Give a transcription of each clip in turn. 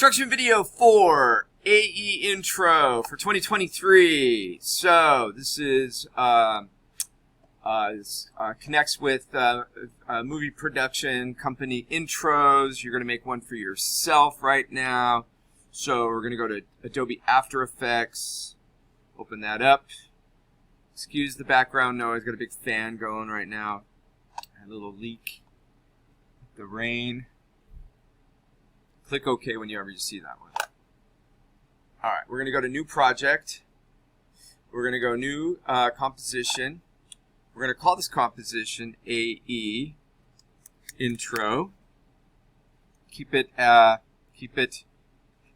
Instruction video for AeIntro for 2023. So this is connects with movie production company intros. You're going to make one for yourself right now. So we're going to go to Adobe After Effects. Open that up. Excuse the background noise. Got a big fan going right now. A little leak. The rain. Click OK whenever you see that one. All right, we're going to go to New Project. We're going to go New Composition. We're going to call this composition AeIntro. Keep it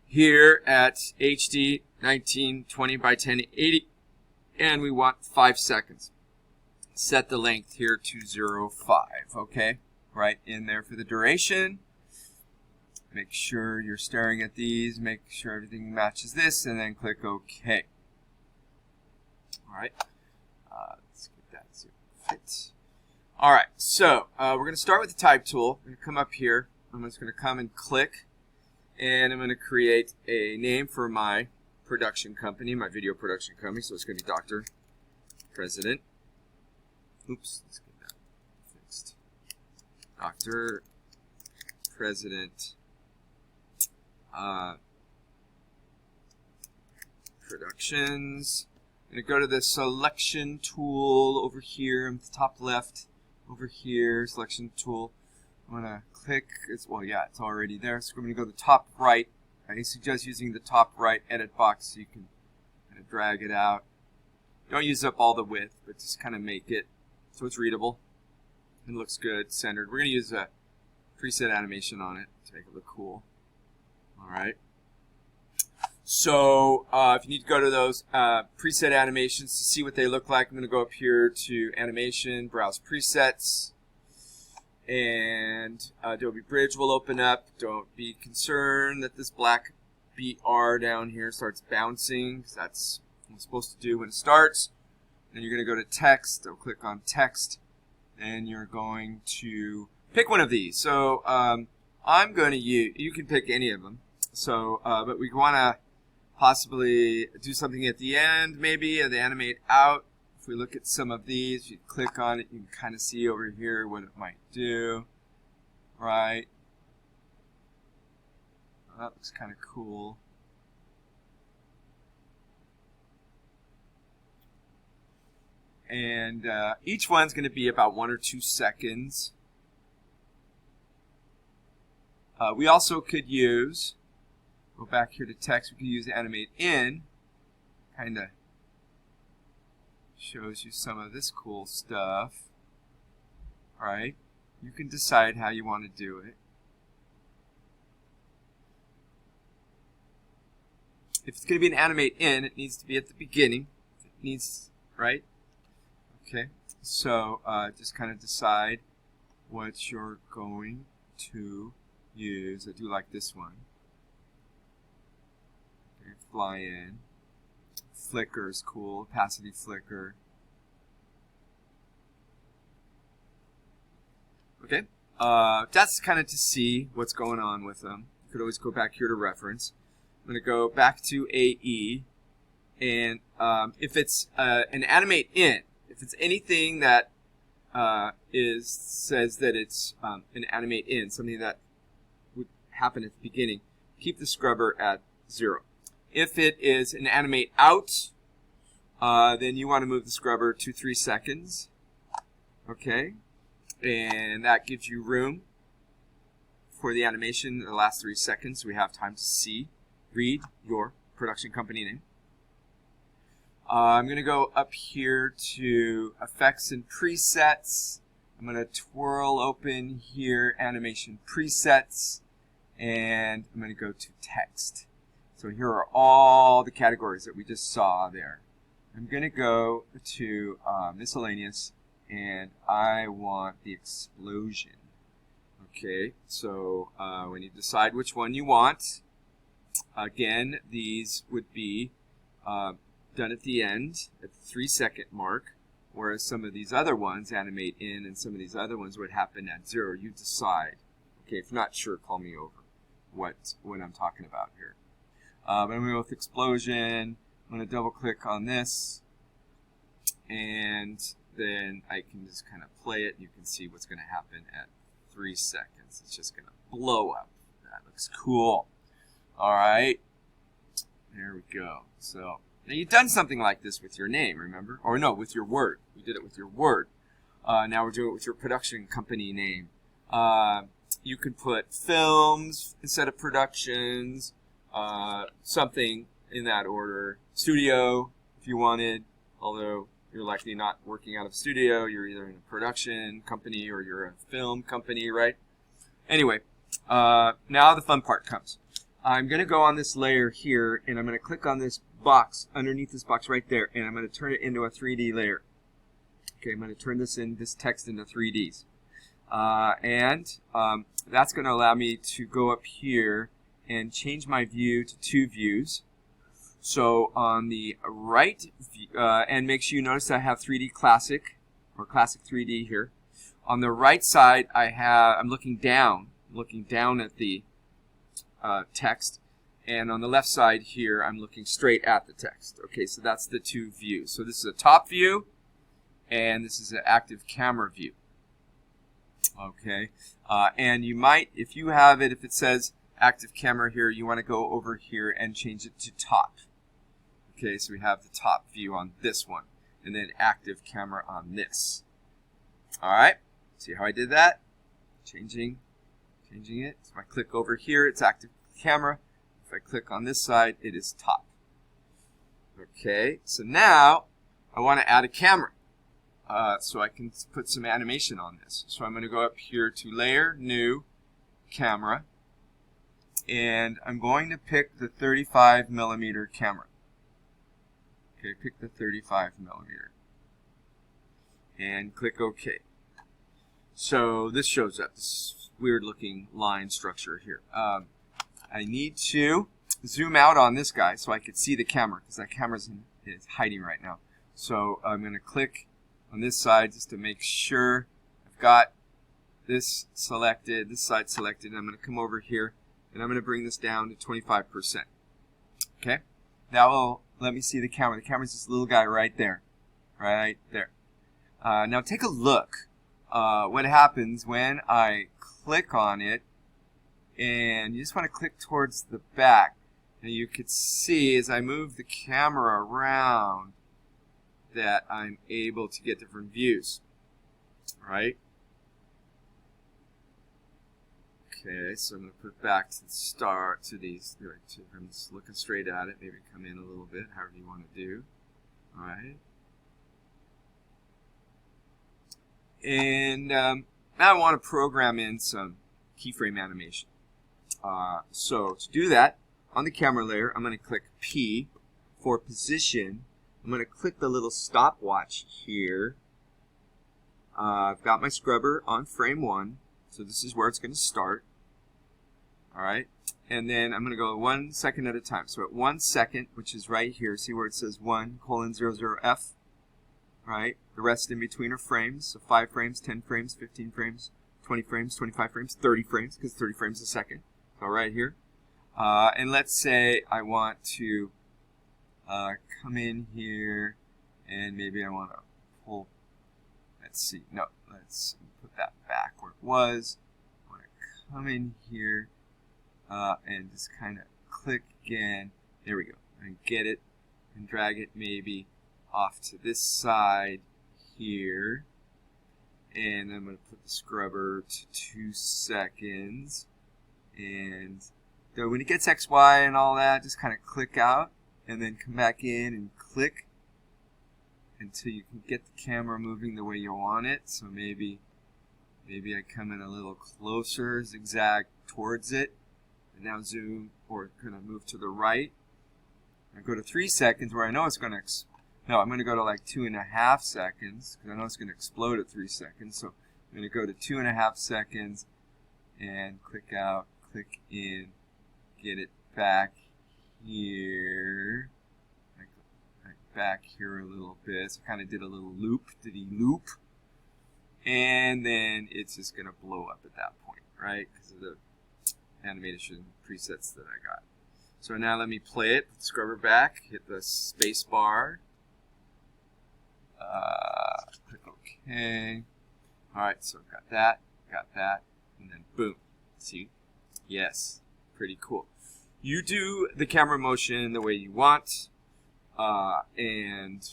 here at HD 1920 by 1080, and we want 5 seconds. Set the length here to 0.5. Okay, right in there for the duration. Make sure you're staring at these. Make sure everything matches this, and then click OK. All right. Let's get that to fit. All right. So we're going to start with the Type tool. I'm going to come up here. I'm just going to come and click, and I'm going to create a name for my production company, my video production company. So it's going to be Dr. President. Oops. Let's get that fixed. Dr. President. Productions. I'm going to go to the selection tool over here in the top left. Over here, selection tool. I'm going to click. It's already there. So we're going to go to the top right. I suggest using the top right edit box so you can kind of drag it out. Don't use up all the width, but just kind of make it so it's readable. It looks good, centered. We're going to use a preset animation on it to make it look cool. All right. So if you need to go to those preset animations to see what they look like, I'm going to go up here to Animation, Browse Presets, and Adobe Bridge will open up. Don't be concerned that this black BR down here starts bouncing, because that's what it's supposed to do when it starts. Then you're going to go to Text. I'll click on Text, and you're going to pick one of these. So I'm going to use, you can pick any of them. So, but we want to possibly do something at the end, maybe, and animate out. If we look at some of these, you click on it, you can kind of see over here what it might do. Right? That looks kind of cool. And each one's going to be about 1 or 2 seconds. We also could use, go back here to text, we could use animate in, kind of shows you some of this cool stuff. Alright, you can decide how you want to do it. If it's going to be an animate in, it needs to be at the beginning. It needs, right? Okay, so just kind of decide what you're going to use. I do like this one. Okay, fly in. Flicker is cool. Opacity flicker. Okay, that's kind of to see what's going on with them. You could always go back here to reference. I'm going to go back to AE, and if it's an animate in, if it's anything that says that it's an animate in, something that would happen at the beginning, keep the scrubber at 0. If it is an animate out, then you want to move the scrubber to 3 seconds. Okay, and that gives you room for the animation in the last 3 seconds. We have time to read your production company name. I'm going to go up here to Effects and Presets. I'm going to twirl open here Animation Presets, and I'm going to go to Text. So here are all the categories that we just saw there. I'm going to go to Miscellaneous, and I want the explosion. Okay, so when you decide which one you want, again, these would be done at the end, at the 3 second mark, whereas some of these other ones, animate in, and some of these other ones would happen at 0. You decide. Okay, if you're not sure, call me over. what I'm talking about here. But I'm going to go with explosion. I'm going to double click on this, and then I can just kind of play it. You can see what's going to happen at 3 seconds. It's just going to blow up. That looks cool. All right. There we go. So now you've done something like this with your name, remember? Or no, with your word. We did it with your word. Now we're doing it with your production company name. You can put films instead of productions, something in that order. Studio, if you wanted, although you're likely not working out of a studio. You're either in a production company or you're a film company, right? Anyway, now the fun part comes. I'm going to go on this layer here, and I'm going to click on this box, underneath this box right there, and I'm going to turn it into a 3D layer. Okay, I'm going to turn this text into 3Ds. That's going to allow me to go up here and change my view to 2 views. So on the right, and make sure you notice I have 3D Classic, or Classic 3D here. On the right side, I'm looking down at the text, and on the left side here, I'm looking straight at the text. Okay, so that's the 2 views. So this is a top view, and this is an active camera view. Okay, and you might, if you have it, if it says active camera here, you want to go over here and change it to top. Okay, so we have the top view on this one, and then active camera on this. All right, see how I did that? Changing it. So if I click over here, it's active camera. If I click on this side, it is top. Okay, so now I want to add a camera. So I can put some animation on this. So I'm going to go up here to Layer, New, Camera, and I'm going to pick the 35mm camera. Okay, pick the 35mm, and click OK. So this shows up, this weird looking line structure here. I need to zoom out on this guy so I could see the camera, because that camera's is hiding right now. So I'm going to click on this side just to make sure I've got this selected, this side selected, and I'm going to come over here and I'm going to bring this down to 25%. Okay, that will let me see the camera. The camera's this little guy right there. Right there. Now take a look what happens when I click on it, and you just want to click towards the back. And you could see as I move the camera around that I'm able to get different views, right? Okay, so I'm going to put it back to the start, to these, I'm just looking straight at it, maybe come in a little bit, however you want to do, all right? And now I want to program in some keyframe animation. So to do that, on the camera layer, I'm going to click P for position. I'm going to click the little stopwatch here. I've got my scrubber on frame 1, so this is where it's going to start. All right, and then I'm going to go 1 second at a time. So at 1 second, which is right here, see where it says 1:00F, right? The rest in between are frames, so 5 frames, 10 frames, 15 frames, 20 frames, 25 frames, 30 frames, because 30 frames a second. So right here. And let's say I want to come in here, and maybe I want to pull, let's see, no, let's put that back where it was. I want to come in here and just kind of click again. There we go. And get it and drag it maybe off to this side here. And I'm going to put the scrubber to 2 seconds. And so when it gets X, Y, and all that, just kind of click out and then come back in and click until you can get the camera moving the way you want it. So maybe I come in a little closer, zigzag towards it, and now zoom or kind of move to the right. I go to 3 seconds where I know it's going to, no, I'm going to go to like 2.5 seconds because I know it's going to explode at 3 seconds. So I'm going to go to 2.5 seconds and click out, click in, get it back here, back here a little bit. So I kind of did a little loop, and then it's just going to blow up at that point, right? Because of the animation presets that I got. So now let me play it. Put the scrubber back. Hit the space bar. Click OK. Alright, so I've got that, and then boom. See? Yes. Pretty cool. You do the camera motion the way you want, and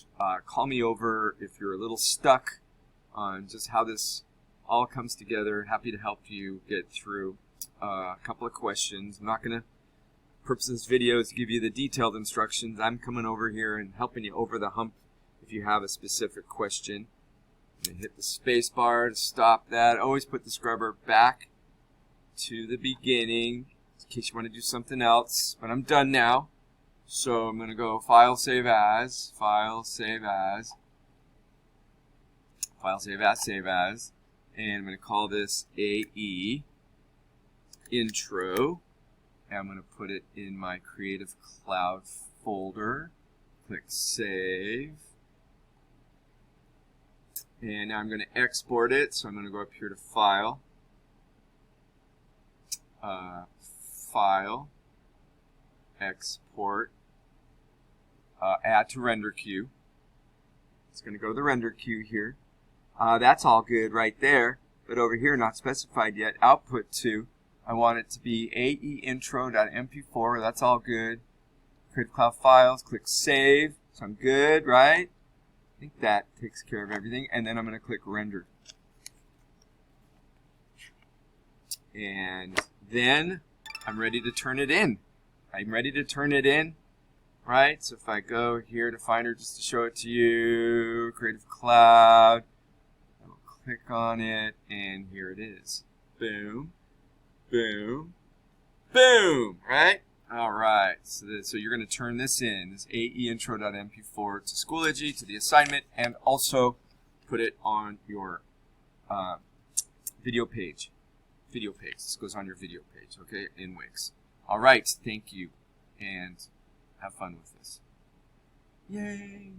call me over if you're a little stuck on just how this all comes together. Happy to help you get through a couple of questions. I'm not going to, purpose of this video is to give you the detailed instructions. I'm coming over here and helping you over the hump if you have a specific question. And hit the space bar to stop that. Always put the scrubber back to the beginning in case you want to do something else. But I'm done now. So I'm going to go File, Save As, File, Save As, File, Save As, Save As. And I'm going to call this AE Intro. And I'm going to put it in my Creative Cloud folder. Click Save. And now I'm going to export it. So I'm going to go up here to File, File, Export, Add to Render Queue. It's going to go to the render queue here. That's all good right there. But over here, not specified yet, output to, I want it to be AeIntro.mp4. That's all good. Creative Cloud Files, click Save. So I'm good, right? I think that takes care of everything. And then I'm going to click Render. And then I'm ready to turn it in. I'm ready to turn it in, right? So if I go here to Finder just to show it to you, Creative Cloud, I'll click on it, and here it is. Boom, boom, boom, right? All right, so you're going to turn this in, this AeIntro.mp4 to Schoology, to the assignment, and also put it on your video page. This goes on your video page, okay, in Wix. All right, thank you, and have fun with this. Yay!